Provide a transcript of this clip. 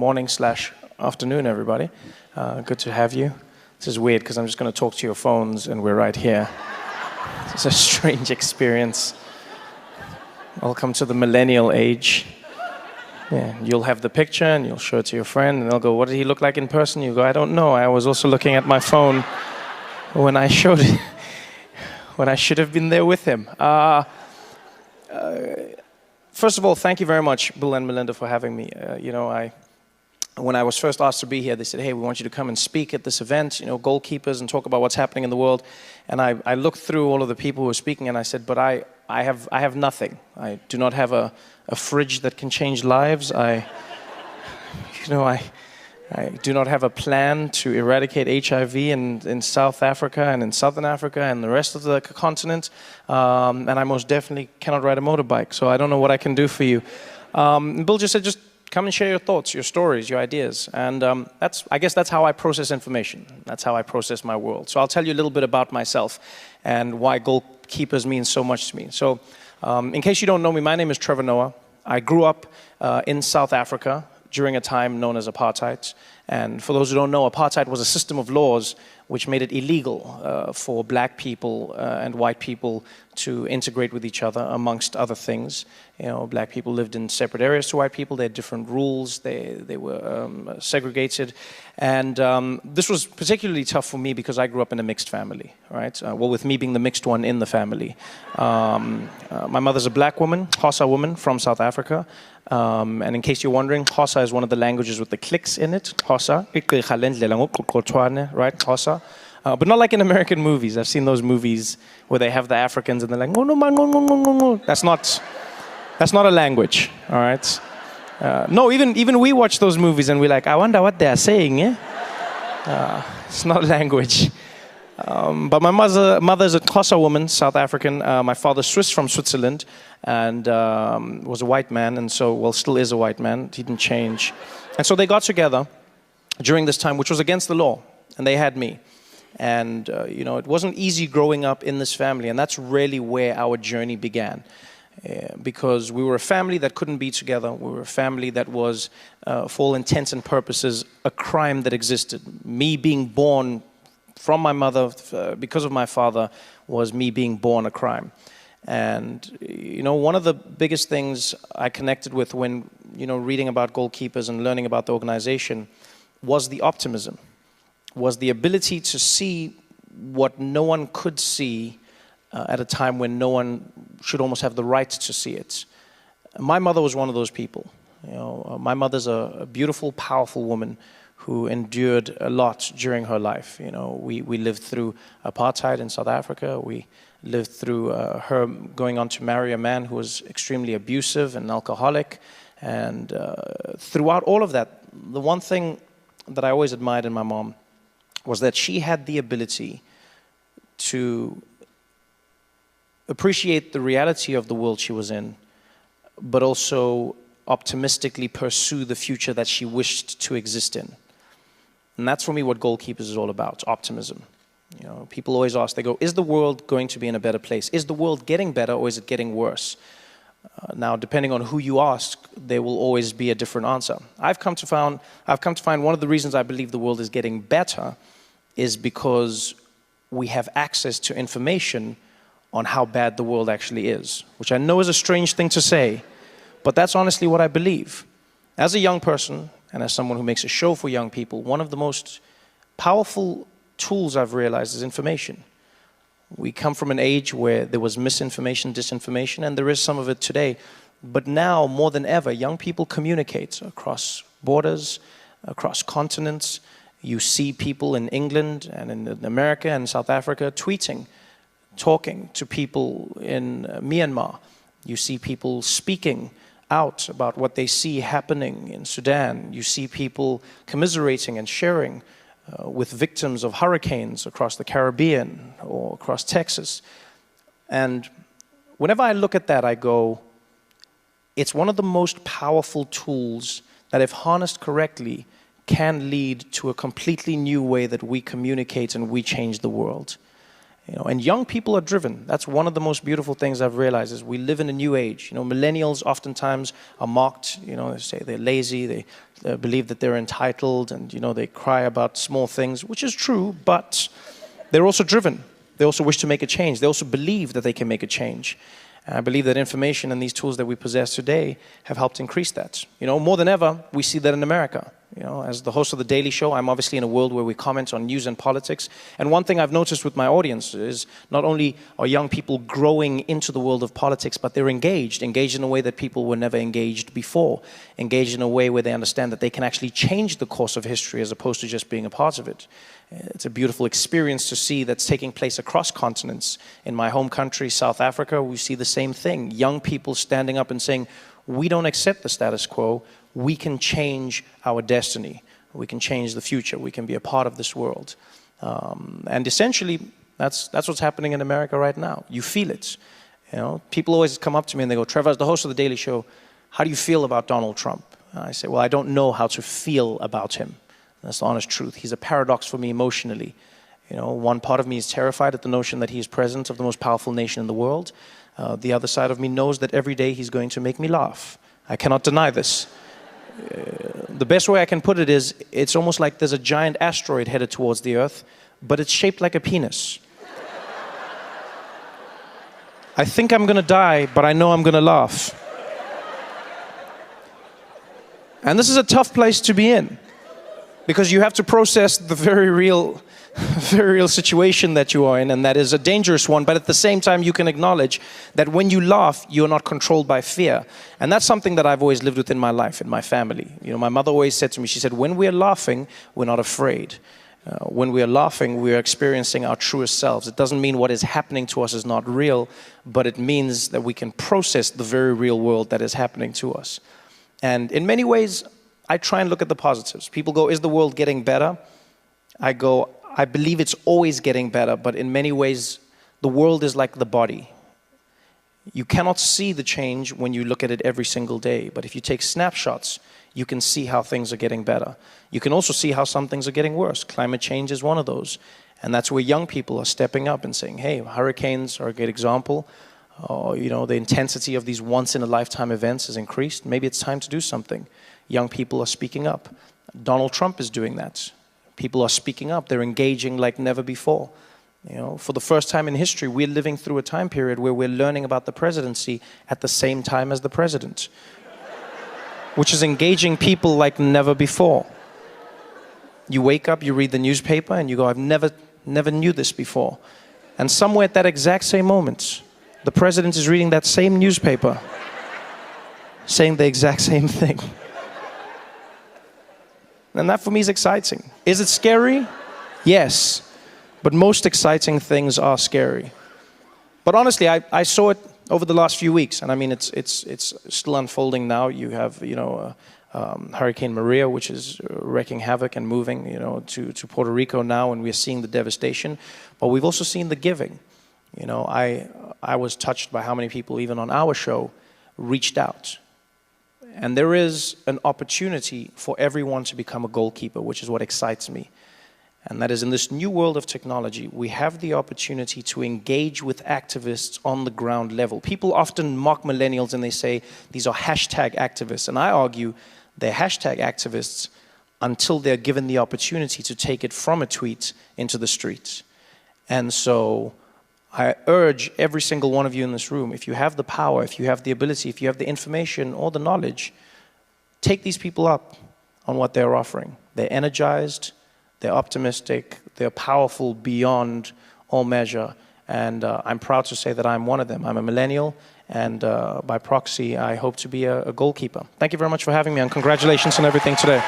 morning/afternoon, everybody. Good to have you. This is weird because I'm just going to talk to your phones and we're right here. It's a strange experience. Welcome to the millennial age. Yeah, you'll have the picture and you'll show it to your friend and they'll go, what did he look like in person? You go, I don't know. I was also looking at my phone when I showed it, when I should have been there with him. First of all, thank you very much, Bill and Melinda, for having me. When I was first asked to be here, they said, hey, we want you to come and speak at this event, goalkeepers, and talk about what's happening in the world. And I looked through all of the people who were speaking and I said, but I have nothing. I do not have a fridge that can change lives. I do not have a plan to eradicate HIV in South Africa and in Southern Africa and the rest of the continent. And I most definitely cannot ride a motorbike, so I don't know what I can do for you. Bill just said, just come and share your thoughts, your stories, your ideas. And I guess that's how I process information. That's how I process my world. So I'll tell you a little bit about myself and why goalkeepers mean so much to me. So in case you don't know me, my name is Trevor NOAH. I grew up in South Africa during a time known as apartheid. And for those who don't know, apartheid was a system of laws which made it illegal for black people and white people to integrate with each other, amongst other things. Black people lived in separate areas to white people. They had different rules. They were segregated. And this was particularly tough for me because I grew up in a mixed family, right? Well, with me being the mixed one in the family. My mother's a black woman, Xhosa woman from South Africa. And in case you're wondering, Xhosa is one of the languages with the clicks in it. Xhosa, right? Xhosa. But not like in American movies. I've seen those movies where they have the Africans and they're like, no, no, no, no, no, no, no. That's not a language, all right? No, even we watch those movies and we're like, I wonder what they're saying, eh? It's not a language. But my mother's a Xhosa woman, South African. My father's Swiss from Switzerland and was a white man, and so, well, still is a white man. He didn't change. And so they got together during this time, which was against the law, and they had me. And, it wasn't easy growing up in this family, and that's really where our journey began. Because we were a family that couldn't be together. We were a family that was, for all intents and purposes, a crime that existed. Me being born from my mother, because of my father, was me being born a crime. And, one of the biggest things I connected with when, reading about goalkeepers and learning about the organization was the optimism, was the ability to see what no one could see at a time when no one should almost have the right to see it. My mother was one of those people. My mother's a beautiful, powerful woman who endured a lot during her life. We lived through apartheid in South Africa. We lived through her going on to marry a man who was extremely abusive and alcoholic. And throughout all of that, the one thing that I always admired in my mom was that she had the ability to appreciate the reality of the world she was in, but also optimistically pursue the future that she wished to exist in. And that's for me what goalkeepers is all about, optimism. People always ask, they go, is the world going to be in a better place? Is the world getting better or is it getting worse? Now, depending on who you ask, there will always be a different answer. I've come to find one of the reasons I believe the world is getting better is because we have access to information on how bad the world actually is, which I know is a strange thing to say, but that's honestly what I believe. As a young person, and as someone who makes a show for young people, one of the most powerful tools I've realized is information. We come from an age where there was misinformation, disinformation, and there is some of it today. But now, more than ever, young people communicate across borders, across continents. You see people in England and in America and South Africa tweeting, talking to people in Myanmar. You see people speaking out about what they see happening in Sudan. You see people commiserating and sharing with victims of hurricanes across the Caribbean or across Texas. And whenever I look at that, I go, it's one of the most powerful tools that, if harnessed correctly, can lead to a completely new way that we communicate and we change the world. You know, and young people are driven. That's one of the most beautiful things I've realized is we live in a new age. You know, millennials oftentimes are mocked. You know, they say they're lazy, they believe that they're entitled, and, you know, they cry about small things, which is true, but they're also driven. They also wish to make a change. They also believe that they can make a change. And I believe that information and these tools that we possess today have helped increase that. You know, more than ever, we see that in America. You know, as the host of The Daily Show, I'm obviously in a world where we comment on news and politics. And one thing I've noticed with my audience is not only are young people growing into the world of politics, but they're engaged in a way that people were never engaged before, engaged in a way where they understand that they can actually change the course of history as opposed to just being a part of it. It's a beautiful experience to see that's taking place across continents. In my home country, South Africa, we see the same thing. Young people standing up and saying, we don't accept the status quo. We can change our destiny. We can change the future. We can be a part of this world. And essentially, that's what's happening in America right now. You feel it. You know, people always come up to me and they go, Trevor, as the host of The Daily Show, how do you feel about Donald Trump? I say, well, I don't know how to feel about him. That's the honest truth. He's a paradox for me emotionally. You know, one part of me is terrified at the notion that he is president of the most powerful nation in the world. The other side of me knows that every day he's going to make me laugh. I cannot deny this. The best way I can put it is, it's almost like there's a giant asteroid headed towards the Earth, but it's shaped like a penis. I think I'm going to die, but I know I'm going to laugh. And this is a tough place to be in, because you have to process the very real situation that you are in, and that is a dangerous one. But at the same time, you can acknowledge that when you laugh, you're not controlled by fear. And that's something that I've always lived with in my life, in my family. You know, my mother always said to me, she said, when we're laughing, we're not afraid. When we are laughing, we are experiencing our truest selves. It doesn't mean what is happening to us is not real, but it means that we can process the very real world that is happening to us. And in many ways, I try and look at the positives. People go, is the world getting better? I go, I believe it's always getting better, but in many ways, the world is like the body. You cannot see the change when you look at it every single day, but if you take snapshots, you can see how things are getting better. You can also see how some things are getting worse. Climate change is one of those. And that's where young people are stepping up and saying, hey, hurricanes are a good example. You know, the intensity of these once-in-a-lifetime events has increased. Maybe it's time to do something. Young people are speaking up. Donald Trump is doing that. People are speaking up. They're engaging like never before. You know, for the first time in history, we're living through a time period where we're learning about the presidency at the same time as the president, which is engaging people like never before. You wake up, you read the newspaper, and you go, I've never knew this before. And somewhere at that exact same moment, the president is reading that same newspaper, saying the exact same thing. And that for me is exciting. Is it scary? Yes. But most exciting things are scary. But honestly, I saw it over the last few weeks, and I mean, it's still unfolding now. You have, you know, Hurricane Maria, which is wreaking havoc and moving, you know, to Puerto Rico now, and we're seeing the devastation. But we've also seen the giving. You know, I was touched by how many people, even on our show, reached out. And there is an opportunity for everyone to become a goalkeeper, which is what excites me. And that is, in this new world of technology, we have the opportunity to engage with activists on the ground level. People often mock millennials and they say, these are hashtag activists. And I argue they're hashtag activists until they're given the opportunity to take it from a tweet into the streets. And so I urge every single one of you in this room, if you have the power, if you have the ability, if you have the information or the knowledge, take these people up on what they're offering. They're energized, they're optimistic, they're powerful beyond all measure. And I'm proud to say that I'm one of them. I'm a millennial, and by proxy, I hope to be a goalkeeper. Thank you very much for having me, and congratulations on everything today.